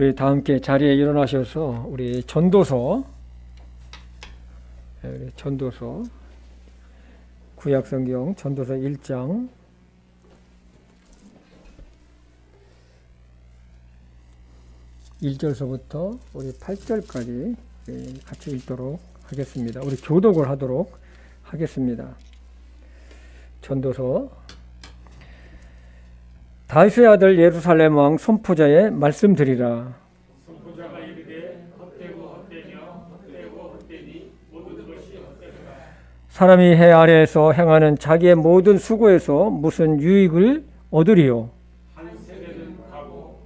우리 다 함께 자리에 일어나셔서 우리 전도서 구약성경 전도서 1장 1절서부터 우리 8절까지 같이 읽도록 하겠습니다. 우리 교독을 하도록 하겠습니다. 전도서. 다윗의 아들 예루살렘 왕 손포자의 말씀드리라. 손포자가 이르되 헛되고 헛되며 헛되고 헛되니 모든 것이 헛되도다. 사람이 해 아래에서 행하는 자기의 모든 수고에서 무슨 유익을 얻으리요? 한 세대는 가고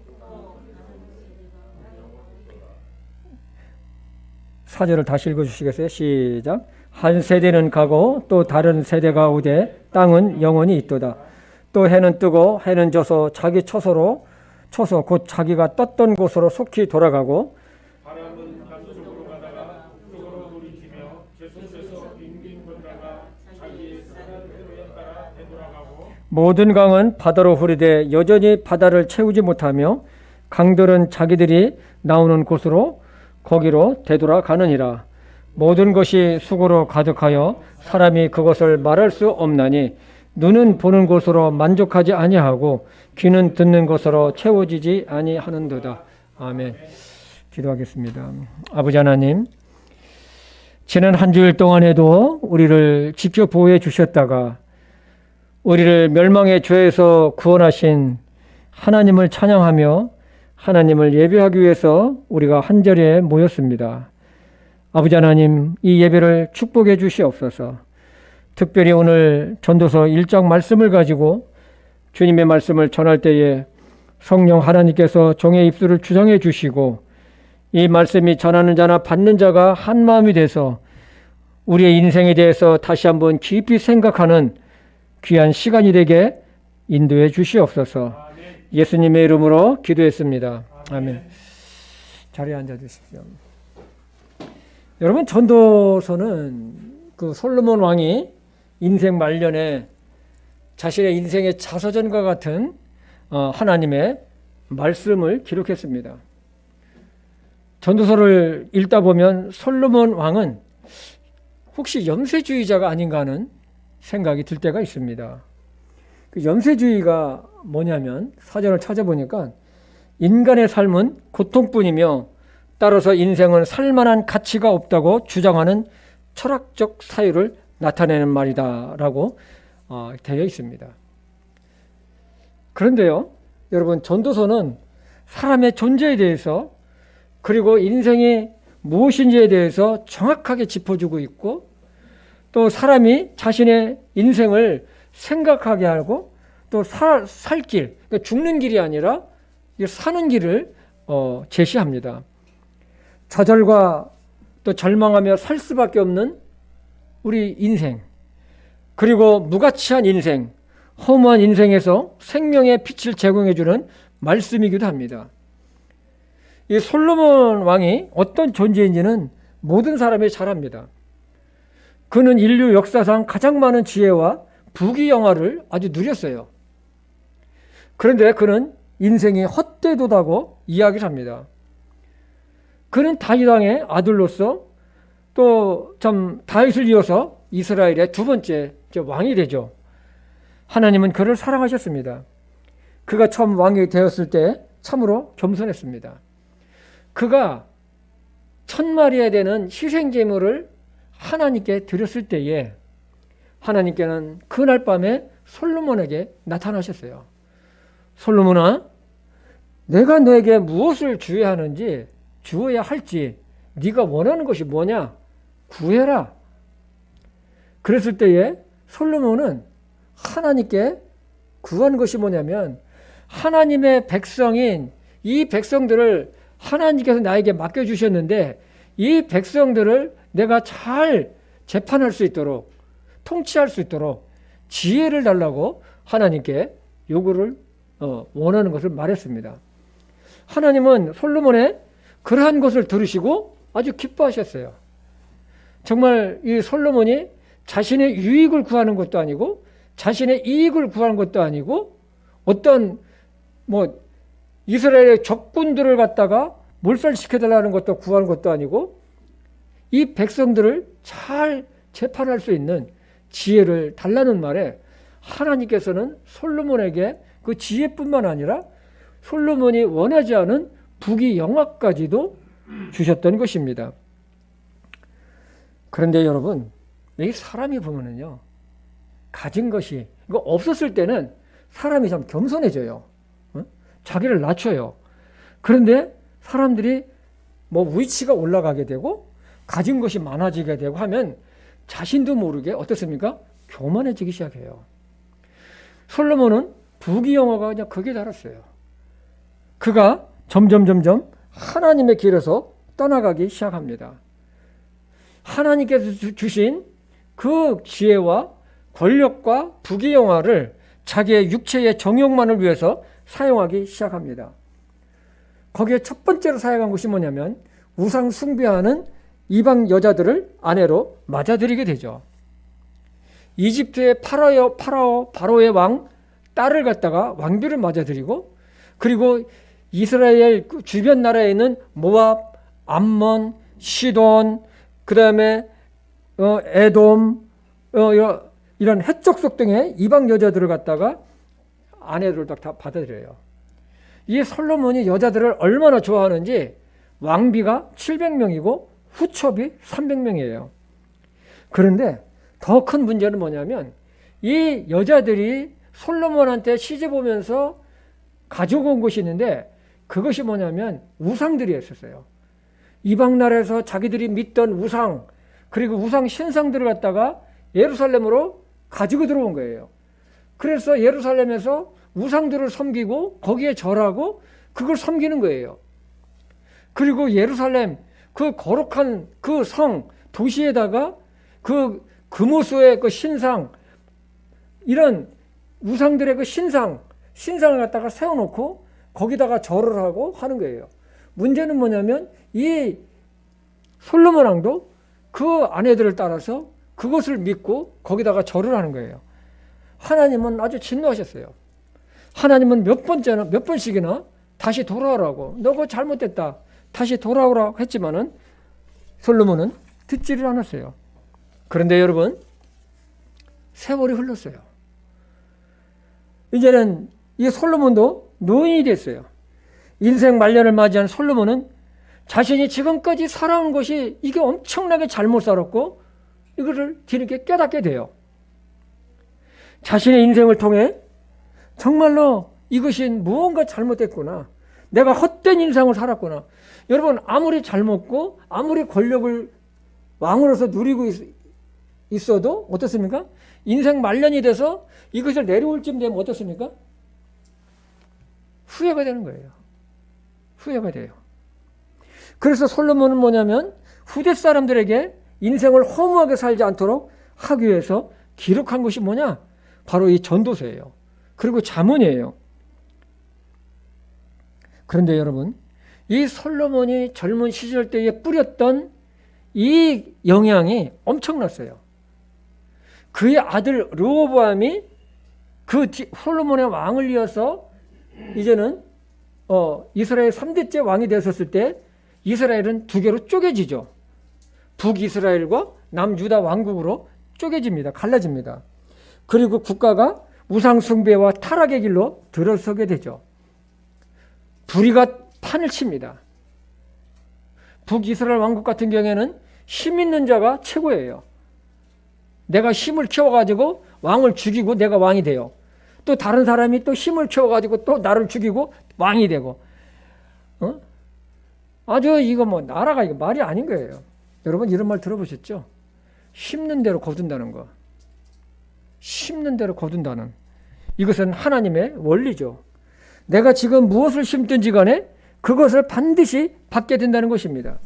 4절을 다시 읽어주시겠어요? 시작. 한 세대는 가고 또 다른 세대가 오되 땅은 영원히 있도다. 또 해는 뜨고 해는 져서 자기 처소로 쳐서 곧 자기가 떴던 곳으로 속히 돌아가고 바람은 남쪽으로 가다가 북쪽으로 돌이키며 계속해서 빙빙 돌다가 자기의 사는 대로에 따라 되돌아가고 모든 강은 바다로 흐르되 여전히 바다를 채우지 못하며 강들은 자기들이 나오는 곳으로 거기로 되돌아가느니라. 모든 것이 수고로 가득하여 사람이 그것을 말할 수 없나니 눈은 보는 것으로 만족하지 아니하고 귀는 듣는 것으로 채워지지 아니하는도다. 아멘. 기도하겠습니다. 아버지 하나님, 지난 한 주일 동안에도 우리를 지켜 보호해 주셨다가 우리를 멸망의 죄에서 구원하신 하나님을 찬양하며 하나님을 예배하기 위해서 우리가 한자리에 모였습니다. 아버지 하나님, 이 예배를 축복해 주시옵소서. 특별히 오늘 전도서 1장 말씀을 가지고 주님의 말씀을 전할 때에 성령 하나님께서 종의 입술을 주장해 주시고 이 말씀이 전하는 자나 받는 자가 한 마음이 돼서 우리의 인생에 대해서 다시 한번 깊이 생각하는 귀한 시간이 되게 인도해 주시옵소서. 예수님의 이름으로 기도했습니다. 아멘. 자리에 앉아 주십시오. 여러분, 전도서는 그 솔로몬 왕이 인생 말년에 자신의 인생의 자서전과 같은 하나님의 말씀을 기록했습니다. 전도서를 읽다 보면 솔로몬 왕은 혹시 염세주의자가 아닌가 하는 생각이 들 때가 있습니다. 그 염세주의가 뭐냐면 사전을 찾아보니까 인간의 삶은 고통뿐이며 따라서 인생은 살만한 가치가 없다고 주장하는 철학적 사유를 나타내는 말이다라고 되어 있습니다. 그런데요, 여러분, 전도서는 사람의 존재에 대해서 그리고 인생이 무엇인지에 대해서 정확하게 짚어주고 있고 또 사람이 자신의 인생을 생각하게 하고 또 살 길, 그러니까 죽는 길이 아니라 사는 길을 제시합니다. 좌절과 또 절망하며 살 수밖에 없는 우리 인생, 그리고 무가치한 인생, 허무한 인생에서 생명의 빛을 제공해주는 말씀이기도 합니다. 이 솔로몬 왕이 어떤 존재인지는 모든 사람이 잘 압니다. 그는 인류 역사상 가장 많은 지혜와 부귀영화를 아주 누렸어요. 그런데 그는 인생이 헛되도다고 이야기를 합니다. 그는 다윗 왕의 아들로서 또 참 다윗을 이어서 이스라엘의 두 번째 왕이 되죠. 하나님은 그를 사랑하셨습니다. 그가 처음 왕이 되었을 때 참으로 겸손했습니다. 그가 1000마리에 되는 희생제물을 하나님께 드렸을 때에 하나님께는 그날 밤에 솔로몬에게 나타나셨어요. 솔로몬아, 내가 너에게 무엇을 주어야 할지 네가 원하는 것이 뭐냐? 구해라. 그랬을 때에 솔로몬은 하나님께 구한 것이 뭐냐면 하나님의 백성인 이 백성들을 하나님께서 나에게 맡겨주셨는데 이 백성들을 내가 잘 재판할 수 있도록 통치할 수 있도록 지혜를 달라고 하나님께 요구를 원하는 것을 말했습니다. 하나님은 솔로몬의 그러한 것을 들으시고 아주 기뻐하셨어요. 정말 이 솔로몬이 자신의 유익을 구하는 것도 아니고 자신의 이익을 구하는 것도 아니고 어떤 이스라엘의 적군들을 갖다가 몰살시켜달라는 것도 구하는 것도 아니고 이 백성들을 잘 재판할 수 있는 지혜를 달라는 말에 하나님께서는 솔로몬에게 그 지혜뿐만 아니라 솔로몬이 원하지 않은 부귀 영화까지도 주셨던 것입니다. 그런데 여러분, 이 사람이 보면은요, 가진 것이 이거 없었을 때는 사람이 좀 겸손해져요. 자기를 낮춰요. 그런데 사람들이 뭐 위치가 올라가게 되고 가진 것이 많아지게 되고 하면 자신도 모르게 어떻습니까? 교만해지기 시작해요. 솔로몬은 부귀영화가 그냥 극에 달았어요. 그가 점점 하나님의 길에서 떠나가기 시작합니다. 하나님께서 주신 그 지혜와 권력과 부귀영화를 자기의 육체의 정욕만을 위해서 사용하기 시작합니다. 거기에 첫 번째로 사용한 것이 뭐냐면 우상 숭배하는 이방 여자들을 아내로 맞아들이게 되죠. 이집트의 바로의 왕 딸을 갖다가 왕비를 맞아들이고, 그리고 이스라엘 주변 나라에 있는 모압, 암몬, 시돈, 그 다음에 에돔, 이런 해족속 등의 이방 여자들을 갖다가 아내들을 다 받아들여요. 이 솔로몬이 여자들을 얼마나 좋아하는지 왕비가 700명이고 후첩이 300명이에요. 그런데 더 큰 문제는 뭐냐면 이 여자들이 솔로몬한테 시집 오면서 가지고 온 것이 있는데 그것이 뭐냐면 우상들이었어요. 이방 나라에서 자기들이 믿던 우상, 그리고 우상 신상들을 갖다가 예루살렘으로 가지고 들어온 거예요. 그래서 예루살렘에서 우상들을 섬기고 거기에 절하고 그걸 섬기는 거예요. 그리고 예루살렘 그 거룩한 그 성 도시에다가 그 금오수의 그 신상, 이런 우상들의 그 신상을 갖다가 세워놓고 거기다가 절을 하고 하는 거예요. 문제는 뭐냐면 이 솔로몬 왕도 그 아내들을 따라서 그것을 믿고 거기다가 절을 하는 거예요. 하나님은 아주 진노하셨어요. 하나님은 몇 번씩이나 다시 돌아오라고, 너 그거 잘못됐다, 다시 돌아오라고 했지만은 솔로몬은 듣지를 않았어요. 그런데 여러분, 세월이 흘렀어요. 이제는 이 솔로몬도 노인이 됐어요. 인생 말년을 맞이한 솔로몬은 자신이 지금까지 살아온 것이 이게 엄청나게 잘못 살았고 이거를 뒤늦게 깨닫게 돼요. 자신의 인생을 통해 정말로 이것이 무언가 잘못됐구나, 내가 헛된 인생을 살았구나. 여러분, 아무리 잘 먹고 아무리 권력을 왕으로서 누리고 있어도 어떻습니까? 인생 말년이 돼서 이것을 내려올 쯤 되면 어떻습니까? 후회가 되는 거예요. 후회가 돼요. 그래서 솔로몬은 뭐냐면 후대 사람들에게 인생을 허무하게 살지 않도록 하기 위해서 기록한 것이 뭐냐? 바로 이 전도서예요. 그리고 잠언이에요. 그런데 여러분, 이 솔로몬이 젊은 시절 때에 뿌렸던 이 영향이 엄청났어요. 그의 아들 르호보암이 그 솔로몬의 왕을 이어서 이제는 이스라엘 3대째 왕이 되었을 때 이스라엘은 두 개로 쪼개지죠. 북이스라엘과 남유다 왕국으로 쪼개집니다. 갈라집니다. 그리고 국가가 우상 숭배와 타락의 길로 들어서게 되죠. 불의가 판을 칩니다. 북이스라엘 왕국 같은 경우에는 힘 있는 자가 최고예요. 내가 힘을 키워가지고 왕을 죽이고 내가 왕이 돼요. 또 다른 사람이 또 힘을 키워가지고 또 나를 죽이고 왕이 되고, 아주 이거 뭐 나라가 이거 말이 아닌 거예요. 여러분 이런 말 들어보셨죠? 심는 대로 거둔다는 거. 심는 대로 거둔다는, 이것은 하나님의 원리죠. 내가 지금 무엇을 심든지 간에 그것을 반드시 받게 된다는 것입니다.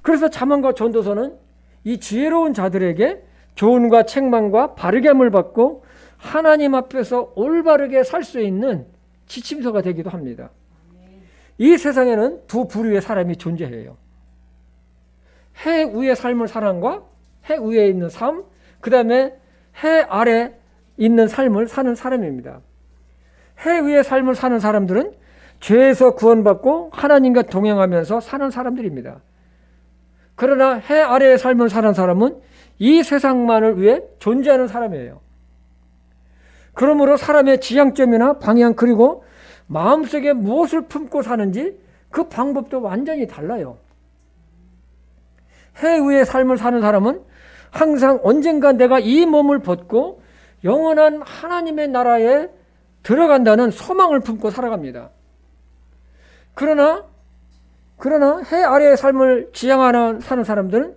그래서 잠언과 전도서는 이 지혜로운 자들에게 교훈과 책망과 바르게 함을 받고 하나님 앞에서 올바르게 살 수 있는 지침서가 되기도 합니다. 이 세상에는 두 부류의 사람이 존재해요. 해 위의 삶을 사람과 해 위에 있는 삶, 그 다음에 해 아래 있는 삶을 사는 사람입니다. 해 위의 삶을 사는 사람들은 죄에서 구원받고 하나님과 동행하면서 사는 사람들입니다. 그러나 해 아래의 삶을 사는 사람은 이 세상만을 위해 존재하는 사람이에요. 그러므로 사람의 지향점이나 방향 그리고 마음속에 무엇을 품고 사는지 그 방법도 완전히 달라요. 해 위의 삶을 사는 사람은 항상 언젠가 내가 이 몸을 벗고 영원한 하나님의 나라에 들어간다는 소망을 품고 살아갑니다. 그러나 해 아래의 삶을 지향하는 사는 사람들은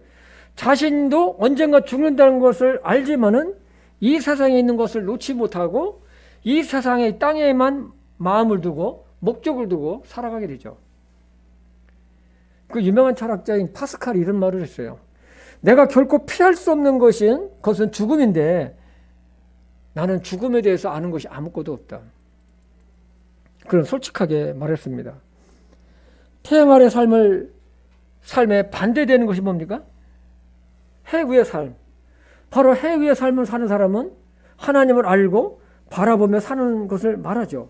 자신도 언젠가 죽는다는 것을 알지만은 이 세상에 있는 것을 놓지 못하고 이 세상의 땅에만 마음을 두고 목적을 두고 살아가게 되죠. 그 유명한 철학자인 파스칼이 이런 말을 했어요. 내가 결코 피할 수 없는 것은 죽음인데 나는 죽음에 대해서 아는 것이 아무것도 없다. 그런 솔직하게 말했습니다. 태양 아래 삶에 반대되는 것이 뭡니까? 해 위의 삶. 바로 해 위의 삶을 사는 사람은 하나님을 알고 바라보며 사는 것을 말하죠.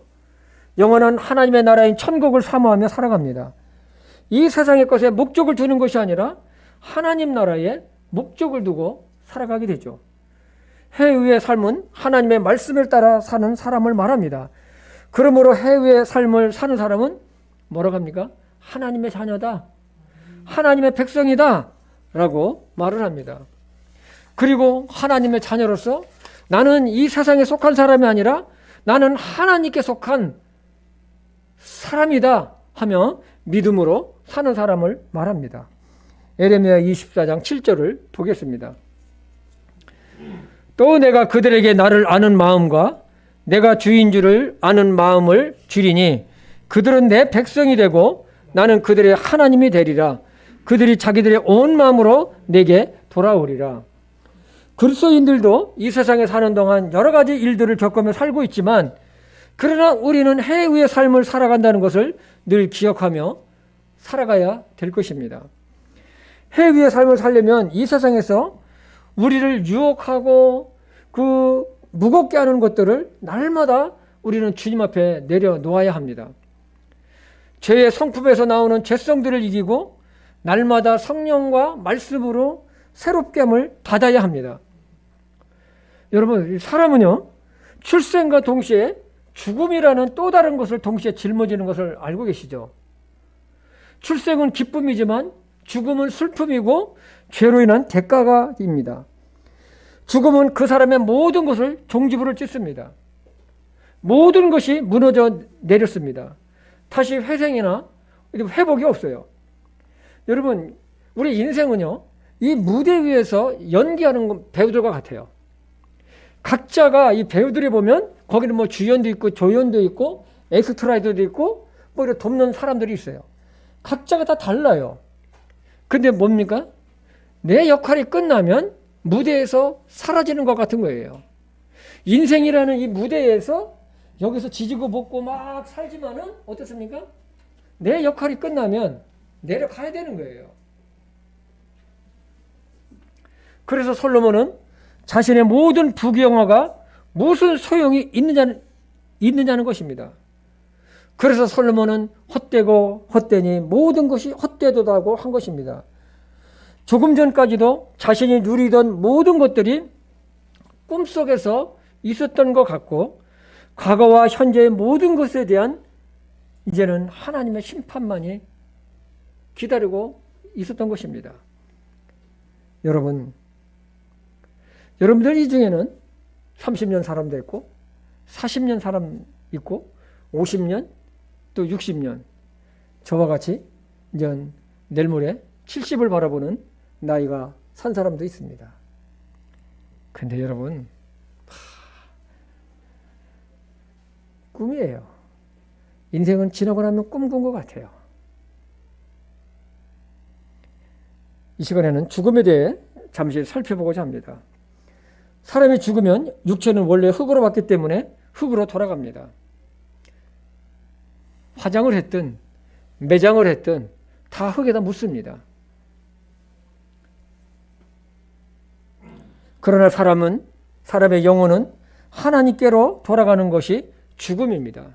영원한 하나님의 나라인 천국을 사모하며 살아갑니다. 이 세상의 것에 목적을 두는 것이 아니라 하나님 나라에 목적을 두고 살아가게 되죠. 해 위의 삶은 하나님의 말씀을 따라 사는 사람을 말합니다. 그러므로 해 위의 삶을 사는 사람은 뭐라고 합니까? 하나님의 자녀다. 하나님의 백성이다. 라고 말을 합니다. 그리고 하나님의 자녀로서 나는 이 세상에 속한 사람이 아니라 나는 하나님께 속한 사람이다 하며 믿음으로 사는 사람을 말합니다. 에레미야 24장 7절을 보겠습니다. 또 내가 그들에게 나를 아는 마음과 내가 주인 줄을 아는 마음을 주리니 그들은 내 백성이 되고 나는 그들의 하나님이 되리라. 그들이 자기들의 온 마음으로 내게 돌아오리라. 그리스도인들도 이 세상에 사는 동안 여러 가지 일들을 겪으며 살고 있지만 그러나 우리는 해 위의 삶을 살아간다는 것을 늘 기억하며 살아가야 될 것입니다. 해 위의 삶을 살려면 이 세상에서 우리를 유혹하고 그 무겁게 하는 것들을 날마다 우리는 주님 앞에 내려놓아야 합니다. 죄의 성품에서 나오는 죄성들을 이기고 날마다 성령과 말씀으로 새롭게 함을 받아야 합니다. 여러분, 사람은요, 출생과 동시에 죽음이라는 또 다른 것을 동시에 짊어지는 것을 알고 계시죠? 출생은 기쁨이지만 죽음은 슬픔이고 죄로 인한 대가입니다. 죽음은 그 사람의 모든 것을 종지부를 찢습니다. 모든 것이 무너져 내렸습니다. 다시 회생이나 회복이 없어요. 여러분, 우리 인생은요, 이 무대 위에서 연기하는 배우들과 같아요. 각자가 이 배우들이 보면 거기는 뭐 주연도 있고 조연도 있고 엑스트라이더도 있고 뭐 이렇게 돕는 사람들이 있어요. 각자가 다 달라요. 근데 뭡니까? 내 역할이 끝나면 무대에서 사라지는 것 같은 거예요. 인생이라는 이 무대에서 여기서 지지고 볶고 막 살지만은 어떻습니까? 내 역할이 끝나면 내려가야 되는 거예요. 그래서 솔로몬은 자신의 모든 부귀영화가 무슨 소용이 있느냐는 것입니다. 그래서 솔로몬은 헛되고 헛되니 모든 것이 헛되도다고 한 것입니다. 조금 전까지도 자신이 누리던 모든 것들이 꿈속에서 있었던 것 같고 과거와 현재의 모든 것에 대한 이제는 하나님의 심판만이 기다리고 있었던 것입니다. 여러분들 이 중에는 30년 사람도 있고 40년 사람 있고 50년 또 60년 저와 같이 이제 내일 모레 70을 바라보는 나이가 산 사람도 있습니다. 근데 여러분 꿈이에요. 인생은 지나고 나면 꿈꾼 것 같아요. 이 시간에는 죽음에 대해 잠시 살펴보고자 합니다. 사람이 죽으면 육체는 원래 흙으로 왔기 때문에 흙으로 돌아갑니다. 화장을 했든 매장을 했든 다 흙에다 묻습니다. 그러나 사람의 영혼은 하나님께로 돌아가는 것이 죽음입니다.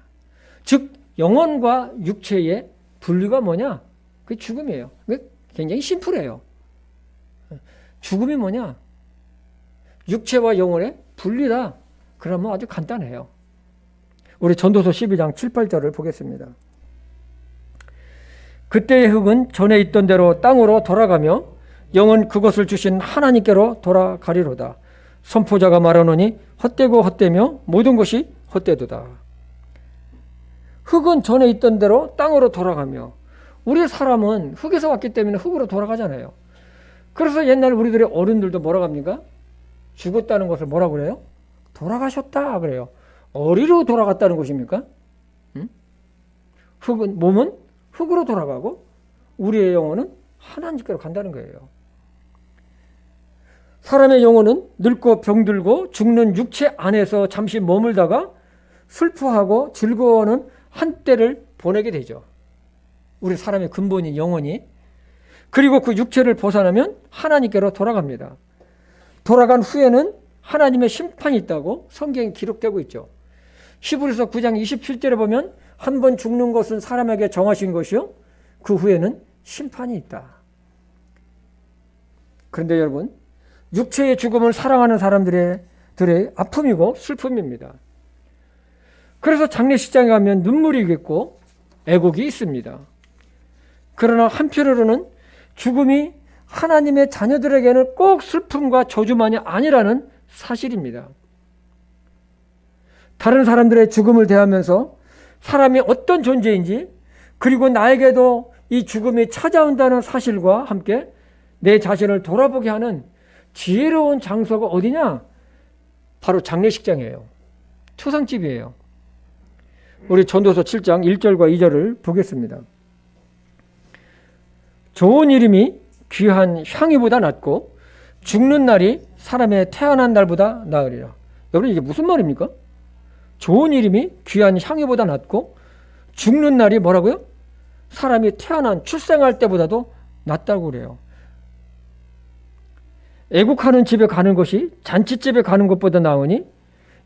즉 영혼과 육체의 분리가 뭐냐? 그게 죽음이에요. 그게 굉장히 심플해요. 죽음이 뭐냐? 육체와 영혼의 분리다. 그러면 아주 간단해요. 우리 전도서 12장 7, 8절을 보겠습니다. 그때의 흙은 전에 있던 대로 땅으로 돌아가며 영은 그것을 주신 하나님께로 돌아가리로다. 선포자가 말하노니 헛되고 헛되며 모든 것이 헛되도다. 흙은 전에 있던 대로 땅으로 돌아가며, 우리 사람은 흙에서 왔기 때문에 흙으로 돌아가잖아요. 그래서 옛날 우리들의 어른들도 뭐라고 합니까? 죽었다는 것을 뭐라고 그래요? 돌아가셨다 그래요. 어디로 돌아갔다는 것입니까? 흙은, 몸은 흙으로 돌아가고 우리의 영혼은 하나님께로 간다는 거예요. 사람의 영혼은 늙고 병들고 죽는 육체 안에서 잠시 머물다가 슬퍼하고 즐거워하는 한때를 보내게 되죠. 우리 사람의 근본인 영혼이. 그리고 그 육체를 벗어나면 하나님께로 돌아갑니다. 돌아간 후에는 하나님의 심판이 있다고 성경에 기록되고 있죠. 히브리서 9장 27절에 보면 한 번 죽는 것은 사람에게 정하신 것이요 그 후에는 심판이 있다. 그런데 여러분, 육체의 죽음을 사랑하는 사람들의 아픔이고 슬픔입니다. 그래서 장례식장에 가면 눈물이 있겠고 애곡이 있습니다. 그러나 한편으로는 죽음이 하나님의 자녀들에게는 꼭 슬픔과 저주만이 아니라는 사실입니다. 다른 사람들의 죽음을 대하면서 사람이 어떤 존재인지, 그리고 나에게도 이 죽음이 찾아온다는 사실과 함께 내 자신을 돌아보게 하는 지혜로운 장소가 어디냐? 바로 장례식장이에요. 초상집이에요. 우리 전도서 7장 1절과 2절을 보겠습니다. 좋은 이름이 귀한 향유보다 낫고 죽는 날이 사람의 태어난 날보다 나으리라. 여러분, 이게 무슨 말입니까? 좋은 이름이 귀한 향유보다 낫고 죽는 날이 뭐라고요? 사람이 태어난 출생할 때보다도 낫다고 그래요. 애국하는 집에 가는 것이 잔치집에 가는 것보다 나으니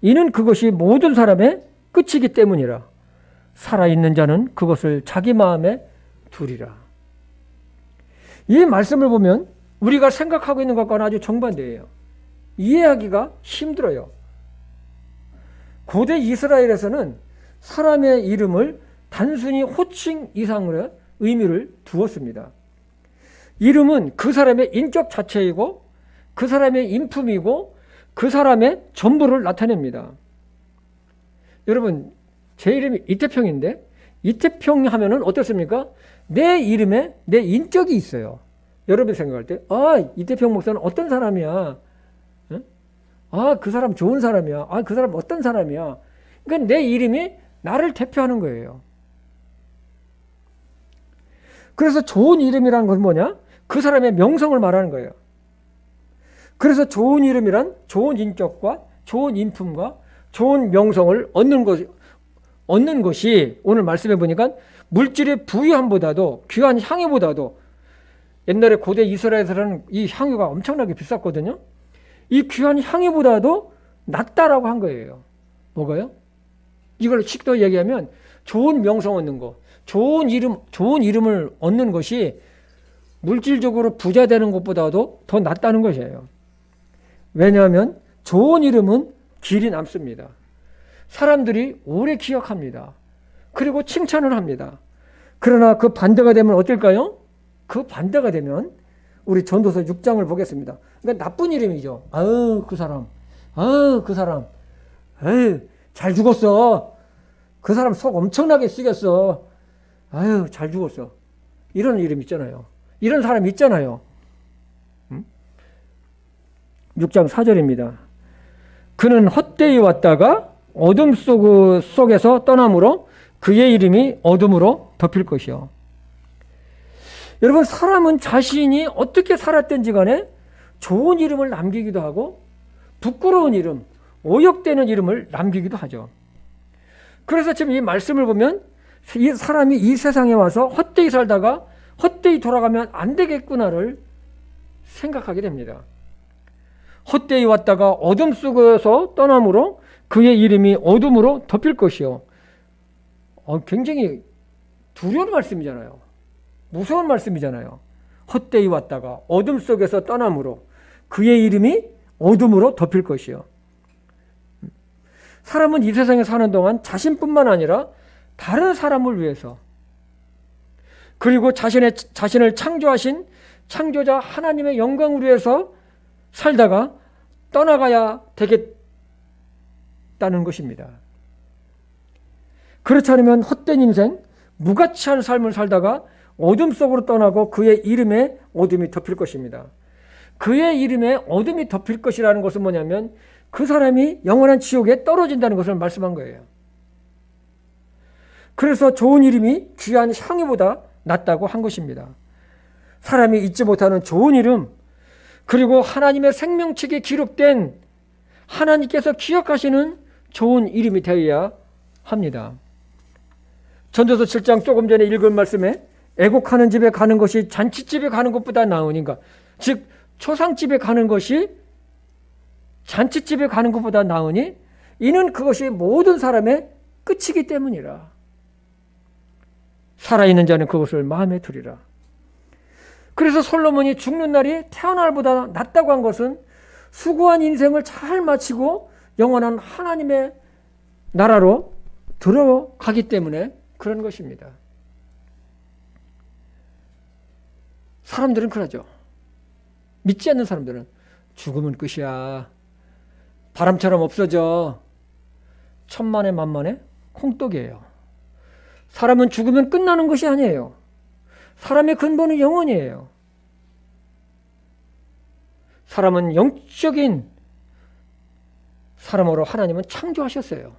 이는 그것이 모든 사람의 끝이기 때문이라. 살아있는 자는 그것을 자기 마음에 두리라. 이 말씀을 보면 우리가 생각하고 있는 것과는 아주 정반대예요. 이해하기가 힘들어요. 고대 이스라엘에서는 사람의 이름을 단순히 호칭 이상의 의미를 두었습니다. 이름은 그 사람의 인격 자체이고 그 사람의 인품이고 그 사람의 전부를 나타냅니다. 여러분, 제 이름이 이태평인데 이태평 하면은 어떻습니까? 내 이름에 내 인격이 있어요. 여러분이 생각할 때, 이태평 목사는 어떤 사람이야? 그 사람 좋은 사람이야. 그 사람 어떤 사람이야? 그러니까 내 이름이 나를 대표하는 거예요. 그래서 좋은 이름이라는 것은 뭐냐? 그 사람의 명성을 말하는 거예요. 그래서 좋은 이름이란 좋은 인격과 좋은 인품과 좋은 명성을 얻는 것이 오늘 말씀해 보니까 물질의 부유함보다도 귀한 향유보다도, 옛날에 고대 이스라엘에서는 이 향유가 엄청나게 비쌌거든요. 이 귀한 향유보다도 낫다라고 한 거예요. 뭐가요? 이걸 쉽게 얘기하면 좋은 명성 얻는 거, 좋은 이름을 얻는 것이 물질적으로 부자 되는 것보다도 더 낫다는 것이에요. 왜냐하면 좋은 이름은 길이 남습니다. 사람들이 오래 기억합니다. 그리고 칭찬을 합니다. 그러나 그 반대가 되면 어떨까요? 그 반대가 되면 우리 전도서 6장을 보겠습니다. 그러니까 나쁜 이름이죠. 그 사람. 잘 죽었어. 그 사람 속 엄청나게 쓰겠어. 잘 죽었어. 이런 이름 있잖아요. 이런 사람 있잖아요. 6장 4절입니다. 그는 헛되이 왔다가 어둠 속에서 떠남으로 그의 이름이 어둠으로 덮일 것이요. 여러분, 사람은 자신이 어떻게 살았든지 간에 좋은 이름을 남기기도 하고 부끄러운 이름, 오역되는 이름을 남기기도 하죠. 그래서 지금 이 말씀을 보면 이 사람이 이 세상에 와서 헛되이 살다가 헛되이 돌아가면 안 되겠구나를 생각하게 됩니다. 헛되이 왔다가 어둠 속에서 떠남으로 그의 이름이 어둠으로 덮일 것이요. 굉장히 두려운 말씀이잖아요. 무서운 말씀이잖아요. 헛되이 왔다가 어둠 속에서 떠남으로 그의 이름이 어둠으로 덮일 것이요. 사람은 이 세상에 사는 동안 자신뿐만 아니라 다른 사람을 위해서, 그리고 자신을 창조하신 창조자 하나님의 영광을 위해서 살다가 떠나가야 되겠다는 것입니다. 그렇지 않으면 헛된 인생, 무가치한 삶을 살다가 어둠 속으로 떠나고 그의 이름에 어둠이 덮일 것입니다. 그의 이름에 어둠이 덮일 것이라는 것은 뭐냐면 그 사람이 영원한 지옥에 떨어진다는 것을 말씀한 거예요. 그래서 좋은 이름이 귀한 향유보다 낫다고 한 것입니다. 사람이 잊지 못하는 좋은 이름, 그리고 하나님의 생명책에 기록된 하나님께서 기억하시는 좋은 이름이 되어야 합니다. 전도서 7장 조금 전에 읽은 말씀에 애곡하는 집에 가는 것이 잔치집에 가는 것보다 나으니까, 즉 초상집에 가는 것이 잔치집에 가는 것보다 나으니 이는 그것이 모든 사람의 끝이기 때문이라. 살아있는 자는 그것을 마음에 두리라. 그래서 솔로몬이 죽는 날이 태어날 날보다 낫다고 한 것은 수고한 인생을 잘 마치고 영원한 하나님의 나라로 들어가기 때문에 그런 것입니다. 사람들은 그러죠. 믿지 않는 사람들은 죽으면 끝이야, 바람처럼 없어져, 천만에 만만에 콩떡이에요. 사람은 죽으면 끝나는 것이 아니에요. 사람의 근본은 영원이에요. 사람은 영적인 사람으로 하나님은 창조하셨어요.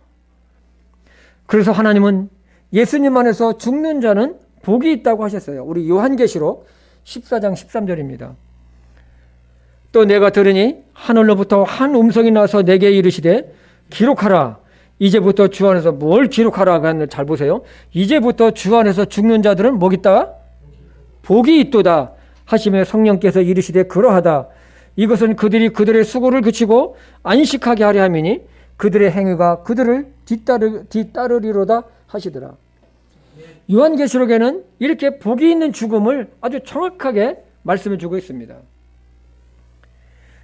그래서 하나님은 예수님 안에서 죽는 자는 복이 있다고 하셨어요. 우리 요한계시록 14장 13절입니다. 또 내가 들으니 하늘로부터 한 음성이 나서 내게 이르시되 기록하라. 이제부터 주 안에서 뭘 기록하라 하는, 잘 보세요. 이제부터 주 안에서 죽는 자들은 뭐겠다? 복이 있도다 하시며 성령께서 이르시되 그러하다. 이것은 그들이 그들의 수고를 그치고 안식하게 하려 함이니 그들의 행위가 그들을 뒤따르리로다 하시더라. 요한계시록에는 이렇게 복이 있는 죽음을 아주 정확하게 말씀해 주고 있습니다.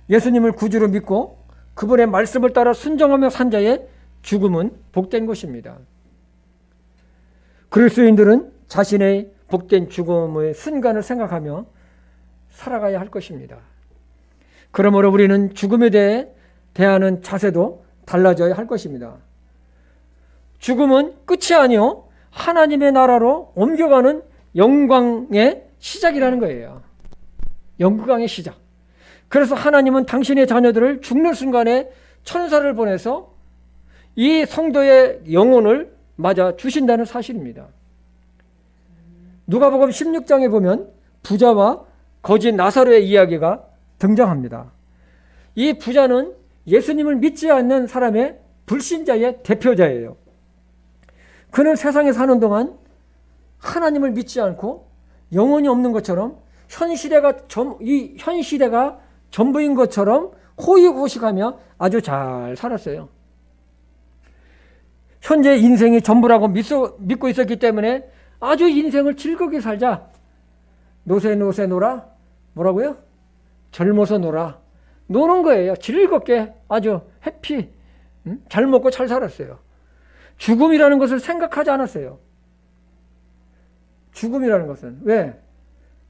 예수님을 구주로 믿고 그분의 말씀을 따라 순종하며 산 자의 죽음은 복된 것입니다. 그리스도인들은 자신의 복된 죽음의 순간을 생각하며 살아가야 할 것입니다. 그러므로 우리는 죽음에 대하는 자세도 달라져야 할 것입니다. 죽음은 끝이 아니요 하나님의 나라로 옮겨가는 영광의 시작이라는 거예요. 영광의 시작. 그래서 하나님은 당신의 자녀들을 죽는 순간에 천사를 보내서 이 성도의 영혼을 맞아 주신다는 사실입니다. 누가복음 16장에 보면 부자와 거지 나사로의 이야기가 등장합니다. 이 부자는 예수님을 믿지 않는 사람의 불신자의 대표자예요. 그는 세상에 사는 동안 하나님을 믿지 않고 영혼이 없는 것처럼 현 시대가 전부인 것처럼 호의호식하며 아주 잘 살았어요. 현재 인생이 전부라고 믿고 있었기 때문에 아주 인생을 즐겁게 살자. 노세 놀아. 뭐라고요? 젊어서 놀아. 노는 거예요. 즐겁게 아주 해피. 잘 먹고 잘 살았어요. 죽음이라는 것을 생각하지 않았어요. 죽음이라는 것은. 왜?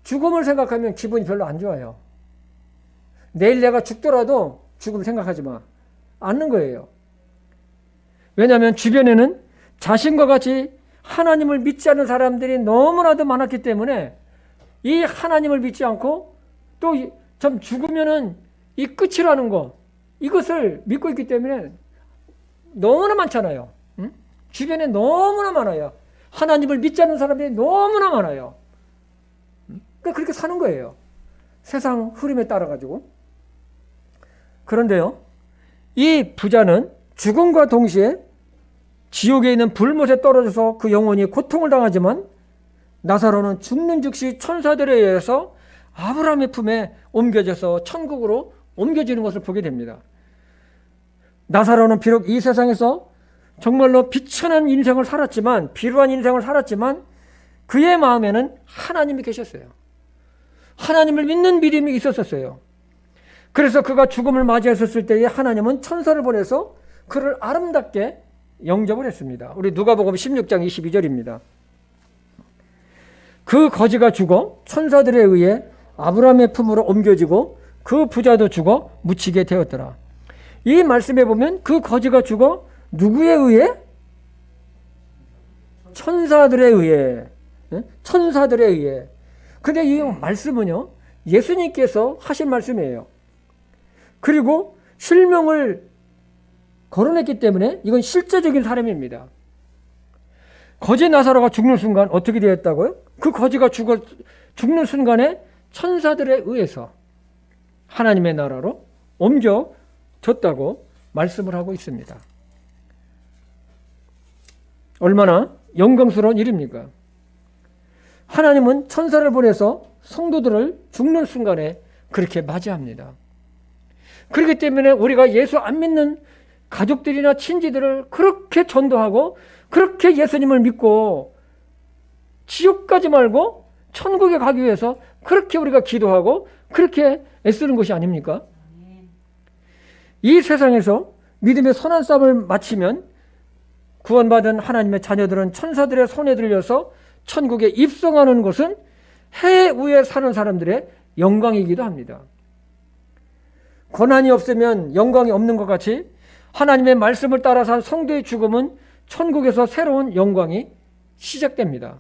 죽음을 생각하면 기분이 별로 안 좋아요. 내일 내가 죽더라도 죽음 생각하지 마. 않는 거예요. 왜냐하면 주변에는 자신과 같이 하나님을 믿지 않는 사람들이 너무나도 많았기 때문에 이 하나님을 믿지 않고 또 참 죽으면은 이 끝이라는 거, 이것을 믿고 있기 때문에 너무나 많잖아요. 응? 주변에 너무나 많아요. 하나님을 믿지 않는 사람들이 너무나 많아요. 그러니까 그렇게 사는 거예요. 세상 흐름에 따라가지고. 그런데요, 이 부자는 죽음과 동시에 지옥에 있는 불못에 떨어져서 그 영혼이 고통을 당하지만 나사로는 죽는 즉시 천사들에 의해서 아브라함의 품에 옮겨져서 천국으로 옮겨지는 것을 보게 됩니다. 나사로는 비록 이 세상에서 정말로 비천한 인생을 살았지만, 비루한 인생을 살았지만 그의 마음에는 하나님이 계셨어요. 하나님을 믿는 믿음이 있었어요. 그래서 그가 죽음을 맞이했었을 때에 하나님은 천사를 보내서 그를 아름답게 영접을 했습니다. 우리 누가복음 16장 22절입니다. 그 거지가 죽어 천사들에 의해 아브라함의 품으로 옮겨지고 그 부자도 죽어 묻히게 되었더라. 이 말씀에 보면 그 거지가 죽어 누구에 의해? 천사들에 의해. 천사들에 의해. 근데 이 말씀은요, 예수님께서 하신 말씀이에요. 그리고 실명을 거론했기 때문에 이건 실제적인 사람입니다. 거지 나사로가 죽는 순간 어떻게 되었다고요? 그 거지가 죽는 순간에 천사들에 의해서 하나님의 나라로 옮겨졌다고 말씀을 하고 있습니다. 얼마나 영광스러운 일입니까? 하나님은 천사를 보내서 성도들을 죽는 순간에 그렇게 맞이합니다. 그렇기 때문에 우리가 예수 안 믿는 가족들이나 친지들을 그렇게 전도하고 그렇게 예수님을 믿고 지옥 가지 말고 천국에 가기 위해서 그렇게 우리가 기도하고 그렇게 애쓰는 것이 아닙니까? 이 세상에서 믿음의 선한 싸움을 마치면 구원받은 하나님의 자녀들은 천사들의 손에 들려서 천국에 입성하는 것은 해 위에 사는 사람들의 영광이기도 합니다. 고난이 없으면 영광이 없는 것 같이 하나님의 말씀을 따라 산 성도의 죽음은 천국에서 새로운 영광이 시작됩니다.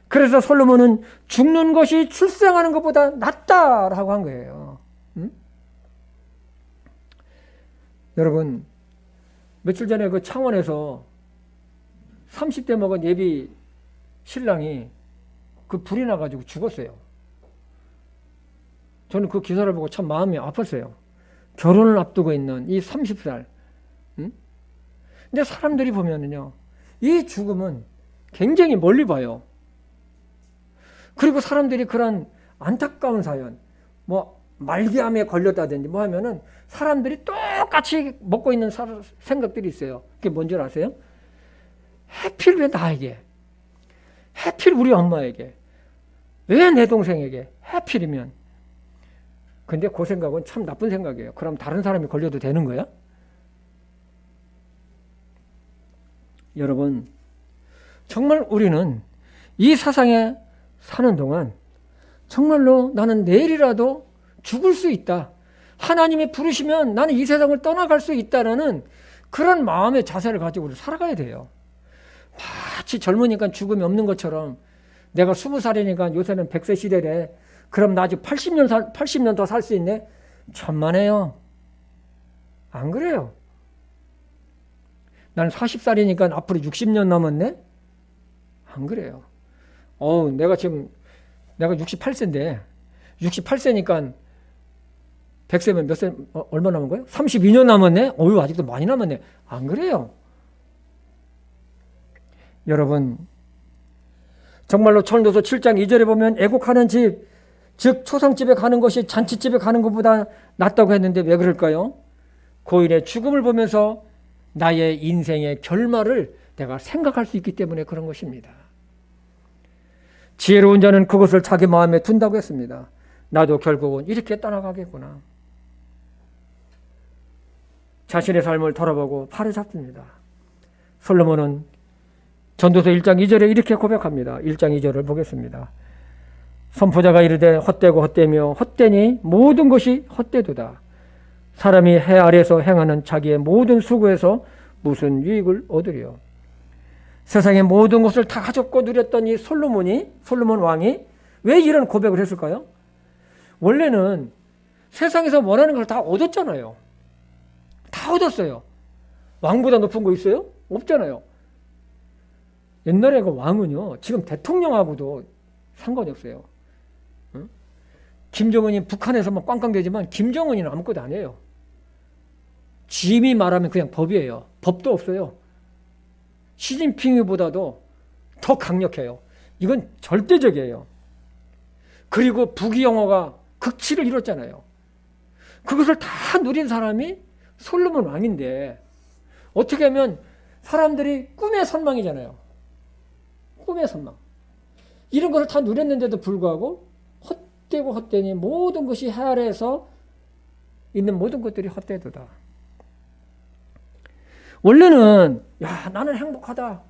그래서 솔로몬은 죽는 것이 출생하는 것보다 낫다라고 한 거예요. 여러분, 며칠 전에 그 창원에서 30대 먹은 예비 신랑이 그 불이 나가지고 죽었어요. 저는 그 기사를 보고 참 마음이 아팠어요. 결혼을 앞두고 있는 이 30살. 근데 사람들이 보면은요, 이 죽음은 굉장히 멀리 봐요. 그리고 사람들이 그런 안타까운 사연, 뭐 말기암에 걸렸다든지 뭐 하면은 사람들이 똑같이 먹고 있는 생각들이 있어요. 그게 뭔지 아세요? 하필 왜 나에게? 하필 우리 엄마에게? 왜 내 동생에게? 하필이면? 근데 그 생각은 참 나쁜 생각이에요. 그럼 다른 사람이 걸려도 되는 거야? 여러분, 정말 우리는 이 세상에 사는 동안 정말로 나는 내일이라도 죽을 수 있다. 하나님이 부르시면 나는 이 세상을 떠나갈 수 있다라는 그런 마음의 자세를 가지고 우리 살아가야 돼요. 마치 젊으니까 죽음이 없는 것처럼 내가 20살이니까 요새는 100세 시대래. 그럼 나 아직 80년 더 살 수 있네? 천만에요. 안 그래요. 난 40살이니까 앞으로 60년 남았네? 안 그래요. 내가 68세인데 68세니까 100세면 몇 세, 얼마 남은 거예요? 32년 남았네? 아직도 많이 남았네. 안 그래요. 여러분, 정말로 전도서 7장 2절에 보면 애국하는 집, 즉 초상집에 가는 것이 잔치집에 가는 것보다 낫다고 했는데 왜 그럴까요? 고인의 죽음을 보면서 나의 인생의 결말을 내가 생각할 수 있기 때문에 그런 것입니다. 지혜로운 자는 그것을 자기 마음에 둔다고 했습니다. 나도 결국은 이렇게 떠나가겠구나. 자신의 삶을 돌아보고 발을 잡습니다. 솔로몬은 전도서 1장 2절에 이렇게 고백합니다. 1장 2절을 보겠습니다. 선포자가 이르되 헛되고 헛되며 헛되니 모든 것이 헛되도다. 사람이 해 아래에서 행하는 자기의 모든 수고에서 무슨 유익을 얻으리요. 세상의 모든 것을 다 가졌고 누렸던 이 솔로몬 왕이 왜 이런 고백을 했을까요? 원래는 세상에서 원하는 걸 다 얻었잖아요. 다 얻었어요. 왕보다 높은 거 있어요? 없잖아요. 옛날에 그 왕은요, 지금 대통령하고도 상관이 없어요. 응? 김정은이 북한에서 막 꽝꽝대지만 김정은이는 아무것도 안 해요. 짐이 말하면 그냥 법이에요. 법도 없어요. 시진핑보다도 더 강력해요. 이건 절대적이에요. 그리고 부귀영화가 극치를 이뤘잖아요. 그것을 다 누린 사람이 솔로몬 왕인데 어떻게 하면 사람들이 꿈의 선망이잖아요. 꿈의 선망. 이런 것을 다 누렸는데도 불구하고 헛되고 헛되니 모든 것이 해 아래에서 있는 모든 것들이 헛되도다. 원래는 야 나는 행복하다.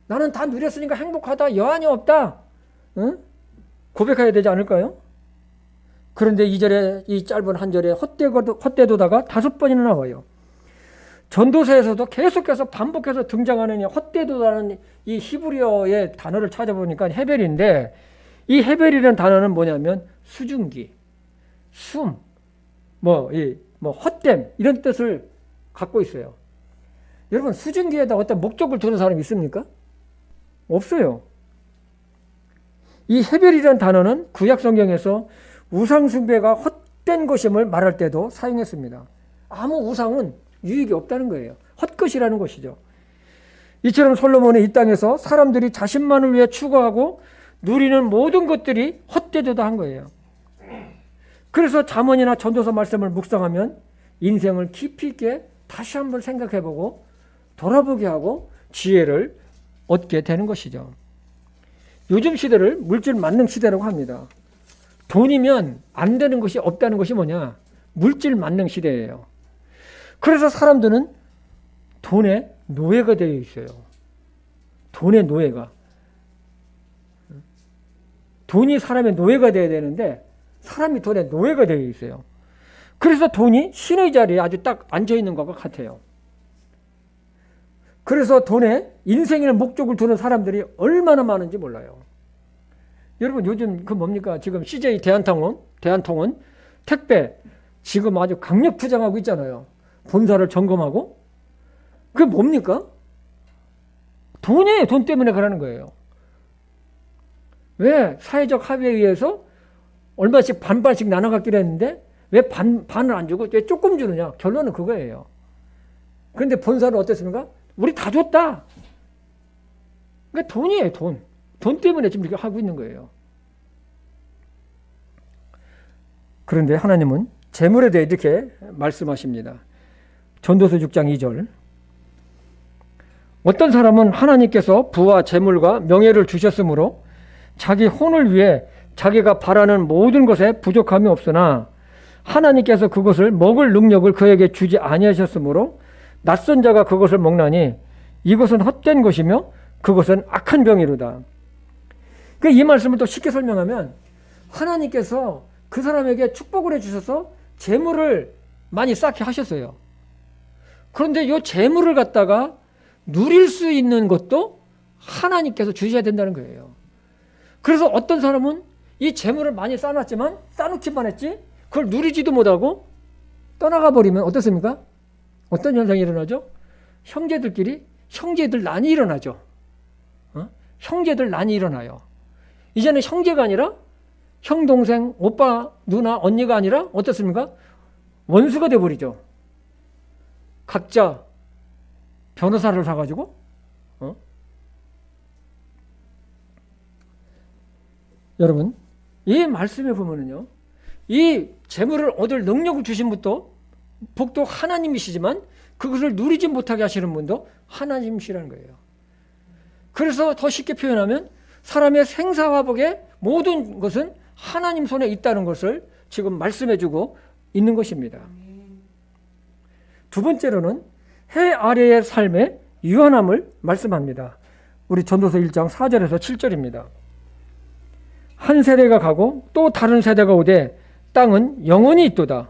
나는 다 누렸으니까 행복하다. 여한이 없다. 응? 고백해야 되지 않을까요? 그런데 2절에 이 짧은 한 절에 헛되도다가 5번이나 나와요. 전도서에서도 계속해서 반복해서 등장하는 이 헛되도다는 이 히브리어의 단어를 찾아보니까 헤벨인데 이 헤벨이라는 단어는 뭐냐면 수증기, 숨, 헛됨 이런 뜻을 갖고 있어요. 여러분 수증기에다 어떤 목적을 두는 사람이 있습니까? 없어요. 이 헤벨이라는 단어는 구약 성경에서 우상 숭배가 헛된 것임을 말할 때도 사용했습니다. 아무 우상은 유익이 없다는 거예요. 헛것이라는 것이죠. 이처럼 솔로몬의 이 땅에서 사람들이 자신만을 위해 추구하고 누리는 모든 것들이 헛되도다 한 거예요. 그래서 잠언이나 전도서 말씀을 묵상하면 인생을 깊이 있게 다시 한번 생각해보고 돌아보게 하고 지혜를 얻게 되는 것이죠. 요즘 시대를 물질 만능 시대라고 합니다. 돈이면 안 되는 것이 없다는 것이 뭐냐? 물질 만능 시대예요. 그래서 사람들은 돈의 노예가 되어 있어요. 돈의 노예가. 돈이 사람의 노예가 되어야 되는데 사람이 돈의 노예가 되어 있어요. 그래서 돈이 신의 자리에 아주 딱 앉아 있는 것과 같아요. 그래서 돈에 인생의 목적을 두는 사람들이 얼마나 많은지 몰라요. 여러분 요즘 그 뭡니까? 지금 CJ 대한통운 택배 지금 아주 강력 투쟁하고 있잖아요. 본사를 점검하고. 그게 뭡니까? 돈이에요. 돈 때문에 그러는 거예요. 왜 사회적 합의에 의해서 얼마씩 반반씩 나눠갖기로 했는데 왜 반을 안 주고 왜 조금 주느냐? 결론은 그거예요. 그런데 본사는 어땠습니까? 우리 다 줬다. 그러니까 돈이에요. 돈 때문에 지금 이렇게 하고 있는 거예요. 그런데 하나님은 재물에 대해 이렇게 말씀하십니다. 전도서 6장 2절. 어떤 사람은 하나님께서 부와 재물과 명예를 주셨으므로 자기 혼을 위해 자기가 바라는 모든 것에 부족함이 없으나 하나님께서 그것을 먹을 능력을 그에게 주지 아니하셨으므로 낯선 자가 그것을 먹나니 이것은 헛된 것이며 그것은 악한 병이로다. 이 말씀을 또 쉽게 설명하면 하나님께서 그 사람에게 축복을 해주셔서 재물을 많이 쌓게 하셨어요. 그런데 이 재물을 갖다가 누릴 수 있는 것도 하나님께서 주셔야 된다는 거예요. 그래서 어떤 사람은 이 재물을 많이 쌓아놨지만 쌓아놓기만 했지 그걸 누리지도 못하고 떠나가 버리면 어떻습니까? 어떤 현상이 일어나죠? 형제들 난이 일어나죠. 형제들 난이 일어나요. 이제는 형제가 아니라 형, 동생, 오빠, 누나, 언니가 아니라 어떻습니까? 원수가 돼버리죠. 각자 변호사를 사가지고 여러분 이 말씀에 보면은요 이 재물을 얻을 능력을 주신 분도 복도 하나님이시지만 그것을 누리지 못하게 하시는 분도 하나님이시라는 거예요. 그래서 더 쉽게 표현하면 사람의 생사화복의 모든 것은 하나님 손에 있다는 것을 지금 말씀해주고 있는 것입니다. 두 번째로는 해 아래의 삶의 유한함을 말씀합니다. 우리 전도서 1장 4절에서 7절입니다. 한 세대가 가고 또 다른 세대가 오되 땅은 영원히 있도다.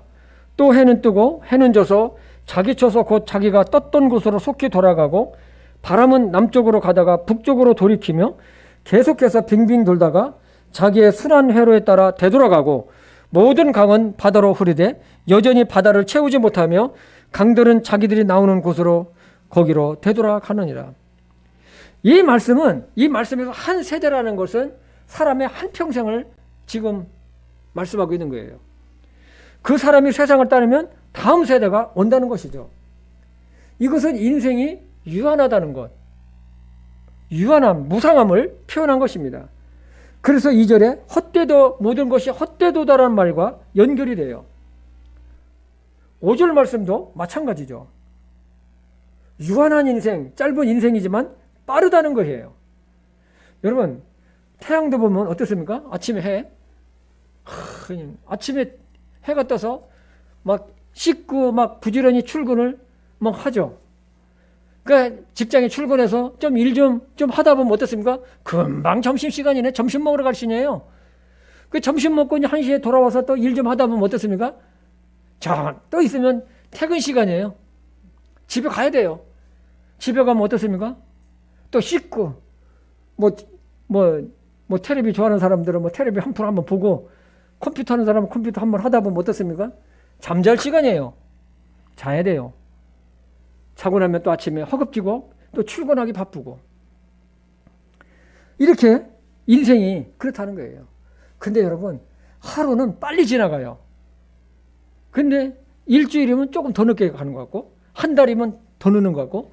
또 해는 뜨고 해는 져서 자기 쳐서 곧 자기가 떴던 곳으로 속히 돌아가고 바람은 남쪽으로 가다가 북쪽으로 돌이키며 계속해서 빙빙 돌다가 자기의 순한 회로에 따라 되돌아가고 모든 강은 바다로 흐르되 여전히 바다를 채우지 못하며 강들은 자기들이 나오는 곳으로 거기로 되돌아가느니라. 이 말씀에서 한 세대라는 것은 사람의 한평생을 지금 말씀하고 있는 거예요. 그 사람이 세상을 따르면 다음 세대가 온다는 것이죠. 이것은 인생이 유한하다는 것, 유한함, 무상함을 표현한 것입니다. 그래서 2절에 헛되도 모든 것이 헛되도다라는 말과 연결이 돼요. 5절 말씀도 마찬가지죠. 유한한 인생, 짧은 인생이지만 빠르다는 거예요. 여러분, 태양도 보면 어떻습니까? 아침에 해. 아침에 해가 떠서 막 씻고 막 부지런히 출근을 막 하죠. 그러니까 직장에 출근해서 좀 일 좀 하다 보면 어떻습니까? 금방 점심시간이네. 점심 먹으러 갈 시간이에요. 그 점심 먹고 이제 1시에 돌아와서 또 일 좀 하다 보면 어떻습니까? 자, 또 있으면 퇴근 시간이에요. 집에 가야 돼요. 집에 가면 어떻습니까? 또 씻고, 텔레비 좋아하는 사람들은 뭐 텔레비 한 푼 한번 보고, 컴퓨터 하는 사람은 컴퓨터 한번 하다 보면 어떻습니까? 잠잘 시간이에요. 자야 돼요. 자고 나면 또 아침에 허겁지겁 또 출근하기 바쁘고. 이렇게 인생이 그렇다는 거예요. 근데 여러분, 하루는 빨리 지나가요. 근데 일주일이면 조금 더 늦게 가는 것 같고, 한 달이면 더 늦는 것 같고,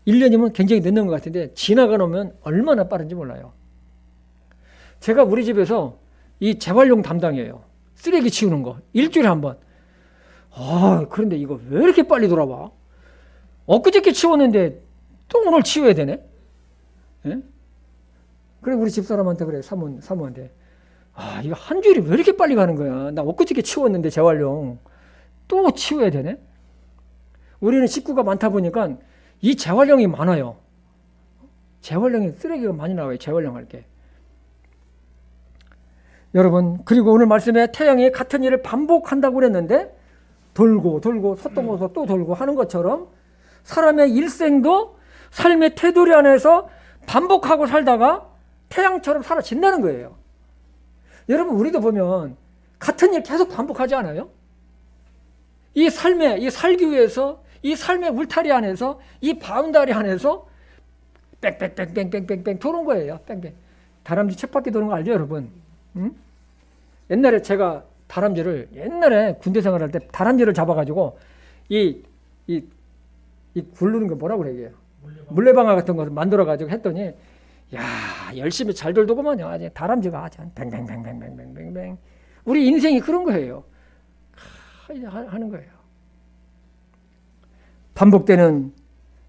1년이면 굉장히 늦는 것 같은데 지나가 놓으면 얼마나 빠른지 몰라요. 제가 우리 집에서 이 재활용 담당이에요. 쓰레기 치우는 거. 일주일에 한 번. 그런데 이거 왜 이렇게 빨리 돌아와? 엊그저께 치웠는데 또 오늘 치워야 되네? 예? 그래, 우리 집사람한테 그래, 사모한테. 이거 한 주일이 왜 이렇게 빨리 가는 거야? 나 엊그저께 치웠는데 재활용. 또 치워야 되네? 우리는 식구가 많다 보니까 이 재활용이 많아요. 재활용이 쓰레기가 많이 나와요. 재활용할 게. 여러분, 그리고 오늘 말씀에 태양이 같은 일을 반복한다고 그랬는데 돌고 섰던 곳으로 또 돌고 하는 것처럼 사람의 일생도 삶의 테두리 안에서 반복하고 살다가 태양처럼 사라진다는 거예요. 여러분, 우리도 보면 같은 일 계속 반복하지 않아요? 이 살기 위해서 이 삶의 울타리 안에서 이 바운다리 안에서 뺑뺑뺑뺑뺑뺑뺑 도는 거예요. 뺑뺑. 다람쥐 쳇바퀴 도는 거 알죠, 여러분? 응? 옛날에 제가 옛날에 군대 생활할 때 다람쥐를 잡아가지고 이 굴르는 거 뭐라고 그래요? 물레방아 같은 거 만들어가지고 했더니 야, 열심히 잘 돌더구만요. 아주 다람쥐가 아주 뱅뱅뱅뱅뱅뱅뱅뱅. 우리 인생이 그런 거예요. 하는 거예요. 반복되는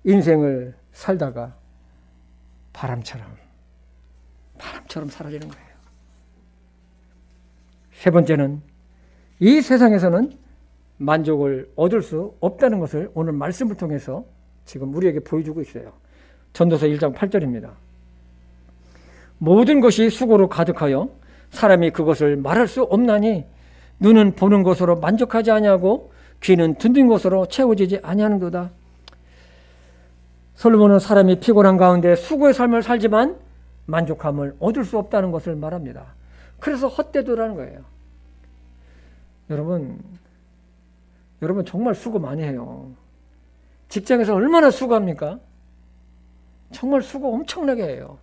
인생을 살다가 바람처럼 사라지는 거예요. 세 번째는 이 세상에서는 만족을 얻을 수 없다는 것을 오늘 말씀을 통해서 지금 우리에게 보여주고 있어요. 전도서 1장 8절입니다. 모든 것이 수고로 가득하여 사람이 그것을 말할 수 없나니 눈은 보는 것으로 만족하지 아니하고 귀는 듣는 것으로 채워지지 아니하는도다. 솔로몬은 사람이 피곤한 가운데 수고의 삶을 살지만 만족함을 얻을 수 없다는 것을 말합니다. 그래서 헛되도라는 거예요. 여러분 정말 수고 많이 해요. 직장에서 얼마나 수고합니까? 정말 수고 엄청나게 해요.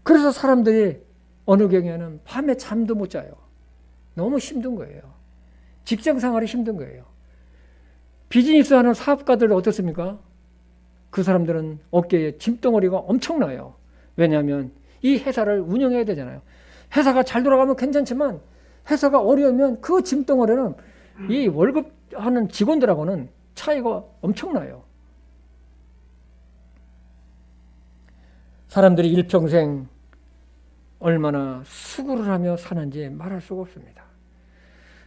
그래서 사람들이 어느 경우에는 밤에 잠도 못 자요. 너무 힘든 거예요. 직장 생활이 힘든 거예요. 비즈니스 하는 사업가들 어떻습니까? 그 사람들은 어깨에 짐덩어리가 엄청나요. 왜냐하면 이 회사를 운영해야 되잖아요. 회사가 잘 돌아가면 괜찮지만 회사가 어려우면 그 짐덩어리는 이 월급 하는 직원들하고는 차이가 엄청나요. 사람들이 일평생 얼마나 수고를 하며 사는지 말할 수가 없습니다.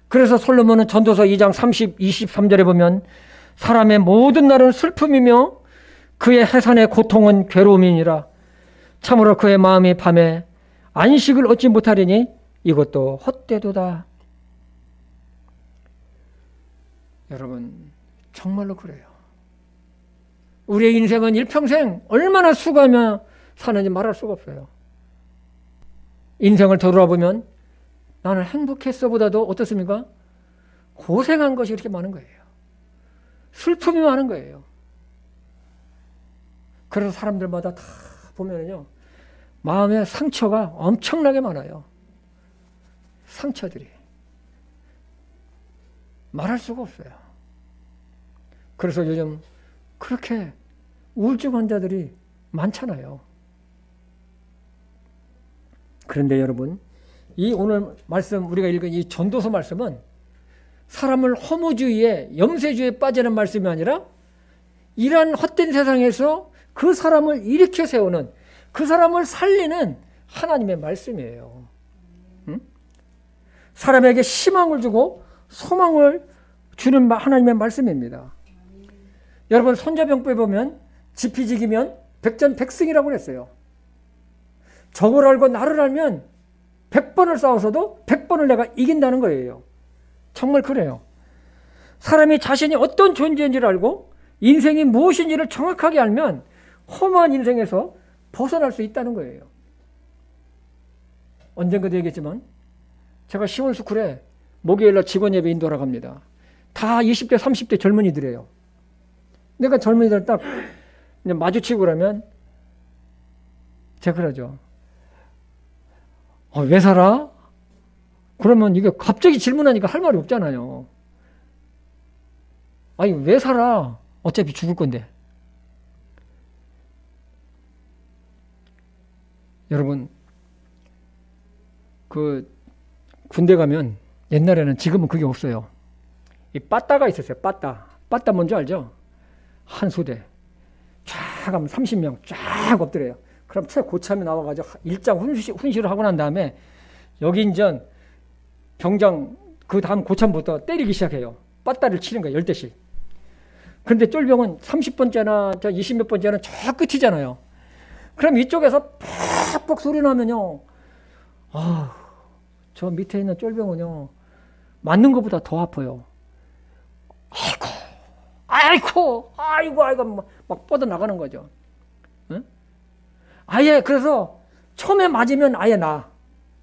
그래서 솔로몬은 전도서 2장 23절에 보면 사람의 모든 날은 슬픔이며 그의 해산의 고통은 괴로움이니라. 참으로 그의 마음이 밤에 안식을 얻지 못하리니 이것도 헛되도다. 여러분, 정말로 그래요. 우리의 인생은 일평생 얼마나 수고하며 사는지 말할 수가 없어요. 인생을 돌아보면 나는 행복했어 보다도 어떻습니까? 고생한 것이 이렇게 많은 거예요. 슬픔이 많은 거예요. 그래서 사람들마다 다 보면요, 마음에 상처가 엄청나게 많아요. 상처들이 말할 수가 없어요. 그래서 요즘 그렇게 우울증 환자들이 많잖아요. 그런데 여러분, 이 오늘 말씀 우리가 읽은 이 전도서 말씀은 사람을 허무주의에 염세주의에 빠지는 말씀이 아니라 이러한 헛된 세상에서 그 사람을 일으켜 세우는, 그 사람을 살리는 하나님의 말씀이에요. 응? 사람에게 희망을 주고 소망을 주는 하나님의 말씀입니다. 여러분, 손자병법에 보면 지피지기면 백전백승이라고 그랬어요. 적을 알고 나를 알면 100번을 싸워서도 100번을 내가 이긴다는 거예요. 정말 그래요. 사람이 자신이 어떤 존재인지를 알고 인생이 무엇인지를 정확하게 알면 험한 인생에서 벗어날 수 있다는 거예요. 언젠가도 얘기했지만 제가 시원스쿨에 목요일날 직원 예배 인도하러 갑니다. 다 20대 30대 젊은이들이에요. 내가 젊은이들 딱 마주치고 그러면 제가 그러죠. 왜 살아? 그러면 이게 갑자기 질문하니까 할 말이 없잖아요. 아니, 왜 살아? 어차피 죽을 건데. 여러분, 그 군대 가면 옛날에는, 지금은 그게 없어요. 이 빠따가 있었어요. 빠따 뭔지 알죠? 한 소대 쫙 하면 30명 쫙 엎드려요. 그럼 최고참이 나와가지고 일장 훈시를 하고 난 다음에 여기 인전 병장 그 다음 고참부터 때리기 시작해요. 빠따를 치는 거예요. 10대씩. 그런데 쫄병은 30번째나 20몇 번째는 저 끝이잖아요. 그럼 이쪽에서 팍팍 소리 나면요, 저 밑에 있는 쫄병은요 맞는 것보다 더 아파요. 아이고 막 뻗어 나가는 거죠. 응? 아예 그래서 처음에 맞으면 아예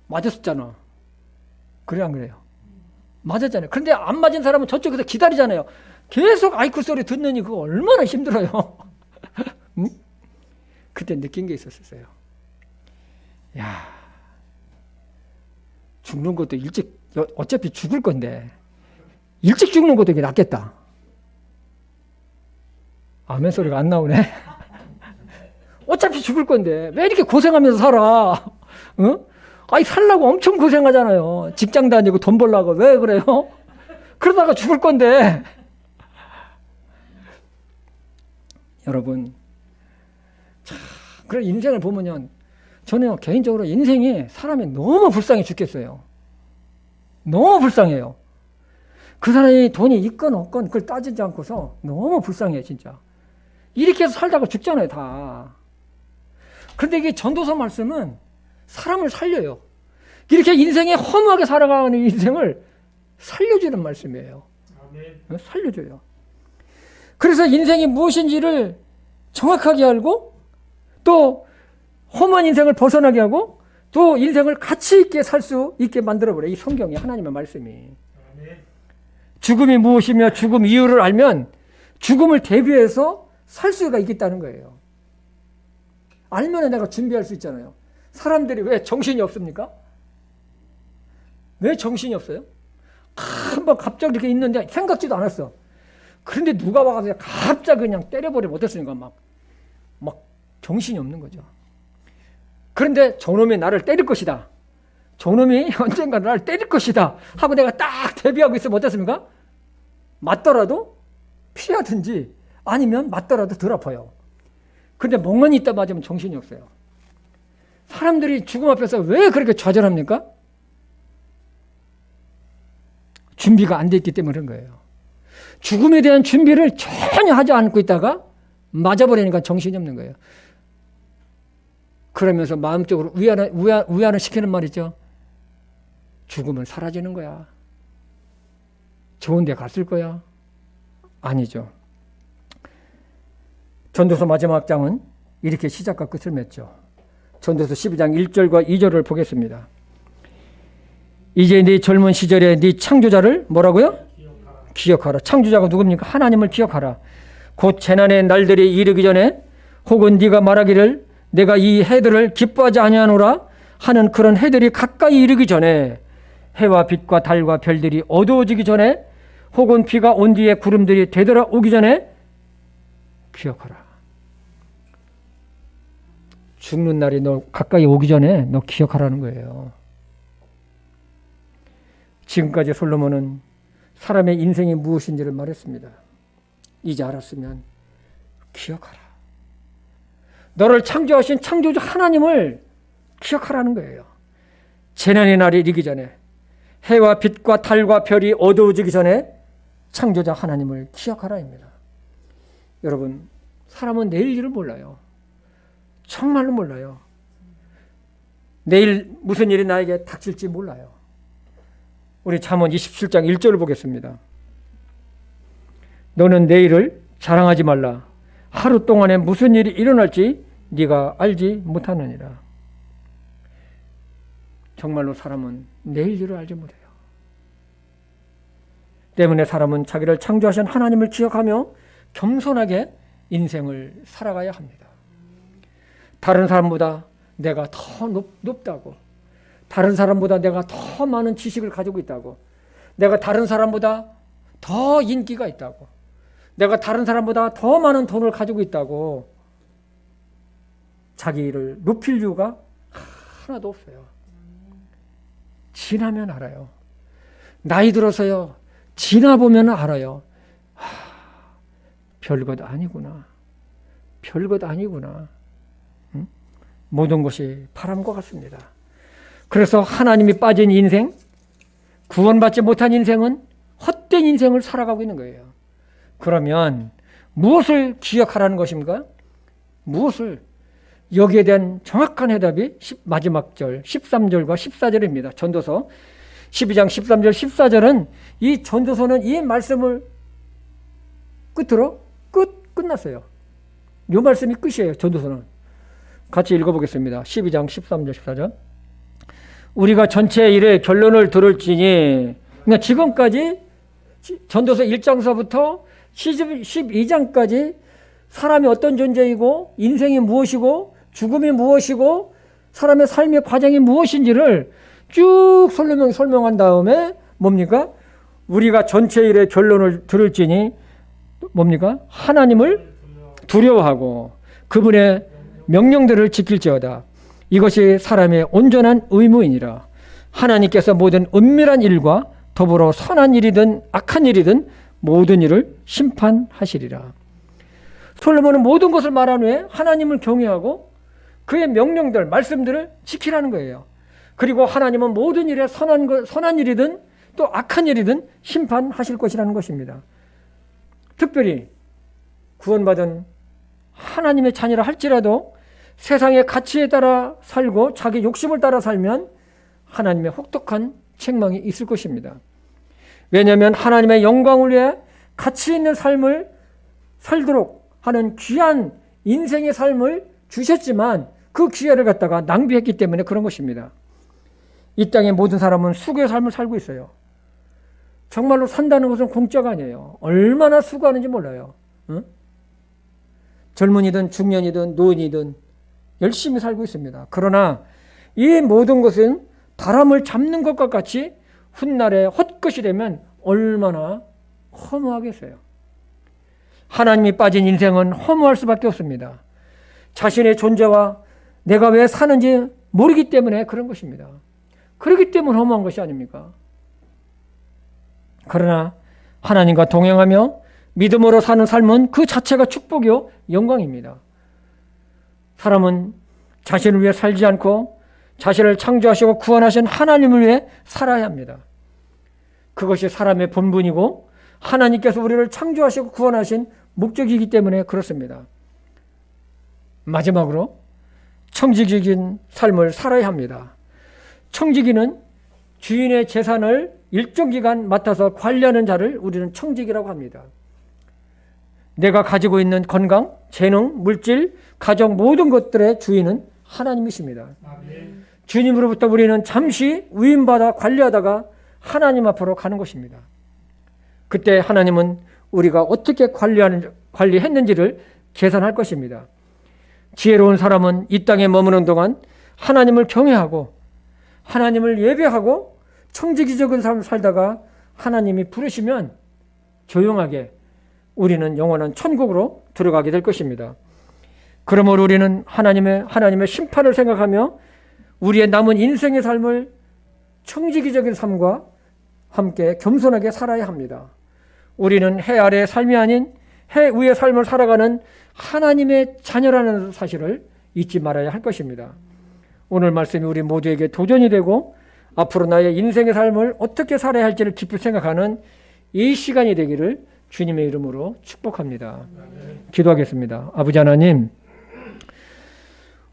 맞았었잖아. 그래 안 그래요? 맞았잖아요. 그런데 안 맞은 사람은 저쪽에서 기다리잖아요. 계속 아이쿠 소리 듣느니 그거 얼마나 힘들어요. 응? 그때 느낀 게 있었어요. 야, 죽는 것도 일찍, 어차피 죽을 건데 일찍 죽는 것도 이게 낫겠다. 아멘 소리가 안 나오네. 어차피 죽을 건데 왜 이렇게 고생하면서 살아? 응? 아니, 살라고 엄청 고생하잖아요. 직장 다니고 돈 벌라고. 왜 그래요? 그러다가 죽을 건데. 여러분, 그래 인생을 보면요, 저는 개인적으로 인생이 사람이 너무 불쌍해 죽겠어요. 너무 불쌍해요. 그 사람이 돈이 있건 없건 그걸 따지지 않고서 너무 불쌍해 진짜. 이렇게 해서 살다가 죽잖아요 다. 그런데 이게 전도서 말씀은 사람을 살려요. 이렇게 인생에 허무하게 살아가는 인생을 살려주는 말씀이에요. 아멘. 살려줘요. 그래서 인생이 무엇인지를 정확하게 알고 또 험한 인생을 벗어나게 하고 또 인생을 가치 있게 살 수 있게 만들어버려요. 이 성경이, 하나님의 말씀이. 아멘. 죽음이 무엇이며 죽음 이유를 알면 죽음을 대비해서 살 수가 있겠다는 거예요. 알면 내가 준비할 수 있잖아요. 사람들이 왜 정신이 없습니까? 왜 정신이 없어요? 한번 갑자기 이렇게 있는데 생각지도 않았어. 그런데 누가 와서 갑자기 그냥 때려버리면 어떻습니까? 막 정신이 없는 거죠. 그런데 저놈이 나를 때릴 것이다. 저놈이 언젠가 나를 때릴 것이다 하고 내가 딱 대비하고 있으면 어떻습니까? 맞더라도 피하든지 아니면 맞더라도 덜 아파요. 근데 멍하니 있다 맞으면 정신이 없어요. 사람들이 죽음 앞에서 왜 그렇게 좌절합니까? 준비가 안 돼 있기 때문에 그런 거예요. 죽음에 대한 준비를 전혀 하지 않고 있다가 맞아버리니까 정신이 없는 거예요. 그러면서 마음적으로 위안을 시키는 말이죠. 죽으면 사라지는 거야. 좋은 데 갔을 거야. 아니죠. 전도서 마지막 장은 이렇게 시작과 끝을 맺죠. 전도서 12장 1절과 2절을 보겠습니다. 이제 네 젊은 시절에 네 창조자를 뭐라고요? 기억하라. 창조자가 누굽니까? 하나님을 기억하라. 곧 재난의 날들이 이르기 전에 혹은 네가 말하기를 내가 이 해들을 기뻐하지 아니하노라 하는 그런 해들이 가까이 이르기 전에, 해와 빛과 달과 별들이 어두워지기 전에 혹은 비가 온 뒤에 구름들이 되돌아오기 전에 기억하라. 죽는 날이 너 가까이 오기 전에 너 기억하라는 거예요. 지금까지 솔로몬은 사람의 인생이 무엇인지를 말했습니다. 이제 알았으면 기억하라. 너를 창조하신 창조주 하나님을 기억하라는 거예요. 재난의 날이 이르기 전에, 해와 빛과 달과 별이 어두워지기 전에 창조자 하나님을 기억하라입니다. 여러분, 사람은 내일 일을 몰라요. 정말로 몰라요. 내일 무슨 일이 나에게 닥칠지 몰라요. 우리 잠언 27장 1절을 보겠습니다. 너는 내일을 자랑하지 말라. 하루 동안에 무슨 일이 일어날지 네가 알지 못하느니라. 정말로 사람은 내일 일을 알지 못해요. 때문에 사람은 자기를 창조하신 하나님을 기억하며 겸손하게 인생을 살아가야 합니다. 다른 사람보다 내가 더 높다고, 다른 사람보다 내가 더 많은 지식을 가지고 있다고, 내가 다른 사람보다 더 인기가 있다고, 내가 다른 사람보다 더 많은 돈을 가지고 있다고 자기를 높일 이유가 하나도 없어요. 지나면 알아요. 나이 들어서요, 지나보면 알아요. 별것 아니구나. 별것 아니구나. 응? 모든 것이 바람과 같습니다. 그래서 하나님이 빠진 인생, 구원받지 못한 인생은 헛된 인생을 살아가고 있는 거예요. 그러면 무엇을 기억하라는 것입니까? 무엇을? 여기에 대한 정확한 해답이 마지막 절 13절과 14절입니다. 전도서 12장 13절 14절은 이 전도서는 이 말씀을 끝으로 끝났어요. 이 말씀이 끝이에요. 전도서는. 같이 읽어보겠습니다. 12장 13절 14절. 우리가 전체 일의 결론을 들을지니, 그러니까 지금까지 전도서 1장서부터 12장까지 사람이 어떤 존재이고 인생이 무엇이고 죽음이 무엇이고 사람의 삶의 과정이 무엇인지를 쭉 설명한 다음에 뭡니까? 우리가 전체 일의 결론을 들을지니 뭡니까? 하나님을 두려워하고 그분의 명령들을 지킬지어다. 이것이 사람의 온전한 의무이니라. 하나님께서 모든 은밀한 일과 더불어 선한 일이든 악한 일이든 모든 일을 심판하시리라. 솔로몬은 모든 것을 말한 후에 하나님을 경외하고 그의 명령들, 말씀들을 지키라는 거예요. 그리고 하나님은 모든 일에 선한 일이든 또 악한 일이든 심판하실 것이라는 것입니다. 특별히 구원받은 하나님의 자녀라 할지라도 세상의 가치에 따라 살고 자기 욕심을 따라 살면 하나님의 혹독한 책망이 있을 것입니다. 왜냐하면 하나님의 영광을 위해 가치 있는 삶을 살도록 하는 귀한 인생의 삶을 주셨지만 그 기회를 갖다가 낭비했기 때문에 그런 것입니다. 이 땅의 모든 사람은 수고의 삶을 살고 있어요. 정말로 산다는 것은 공짜가 아니에요. 얼마나 수고하는지 몰라요. 응? 젊은이든 중년이든 노인이든 열심히 살고 있습니다. 그러나 이 모든 것은 바람을 잡는 것과 같이 훗날에 헛것이 되면 얼마나 허무하겠어요. 하나님이 빠진 인생은 허무할 수밖에 없습니다. 자신의 존재와 내가 왜 사는지 모르기 때문에 그런 것입니다. 그렇기 때문에 허무한 것이 아닙니까? 그러나 하나님과 동행하며 믿음으로 사는 삶은 그 자체가 축복이요 영광입니다. 사람은 자신을 위해 살지 않고 자신을 창조하시고 구원하신 하나님을 위해 살아야 합니다. 그것이 사람의 본분이고 하나님께서 우리를 창조하시고 구원하신 목적이기 때문에 그렇습니다. 마지막으로 청지기적인 삶을 살아야 합니다. 청지기는 주인의 재산을 일정 기간 맡아서 관리하는 자를 우리는 청지기라고 합니다. 내가 가지고 있는 건강, 재능, 물질, 가정 모든 것들의 주인은 하나님이십니다. 아멘. 주님으로부터 우리는 잠시 위임받아 관리하다가 하나님 앞으로 가는 것입니다. 그때 하나님은 우리가 어떻게 관리했는지를 계산할 것입니다. 지혜로운 사람은 이 땅에 머무는 동안 하나님을 경외하고 하나님을 예배하고 청지기적인 삶을 살다가 하나님이 부르시면 조용하게 우리는 영원한 천국으로 들어가게 될 것입니다. 그러므로 우리는 하나님의 심판을 생각하며 우리의 남은 인생의 삶을 청지기적인 삶과 함께 겸손하게 살아야 합니다. 우리는 해 아래의 삶이 아닌 해 위의 삶을 살아가는 하나님의 자녀라는 사실을 잊지 말아야 할 것입니다. 오늘 말씀이 우리 모두에게 도전이 되고 앞으로 나의 인생의 삶을 어떻게 살아야 할지를 깊이 생각하는 이 시간이 되기를 주님의 이름으로 축복합니다. 기도하겠습니다. 아버지 하나님,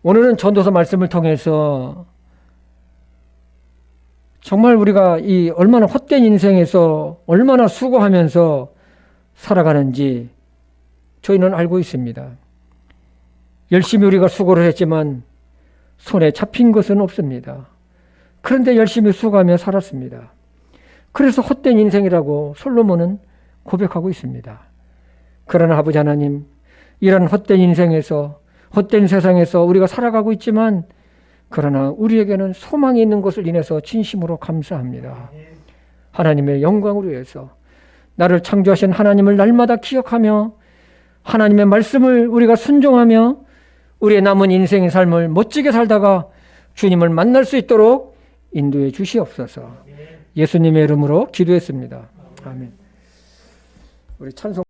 오늘은 전도서 말씀을 통해서 정말 우리가 이 얼마나 헛된 인생에서 얼마나 수고하면서 살아가는지 저희는 알고 있습니다. 열심히 우리가 수고를 했지만 손에 잡힌 것은 없습니다. 그런데 열심히 수고하며 살았습니다. 그래서 헛된 인생이라고 솔로몬은 고백하고 있습니다. 그러나 아버지 하나님, 이런 헛된 인생에서 헛된 세상에서 우리가 살아가고 있지만 그러나 우리에게는 소망이 있는 것을 인해서 진심으로 감사합니다. 하나님의 영광을 위해서 나를 창조하신 하나님을 날마다 기억하며 하나님의 말씀을 우리가 순종하며 우리의 남은 인생의 삶을 멋지게 살다가 주님을 만날 수 있도록 인도해 주시옵소서. 예수님의 이름으로 기도했습니다. 아멘. 우리 찬송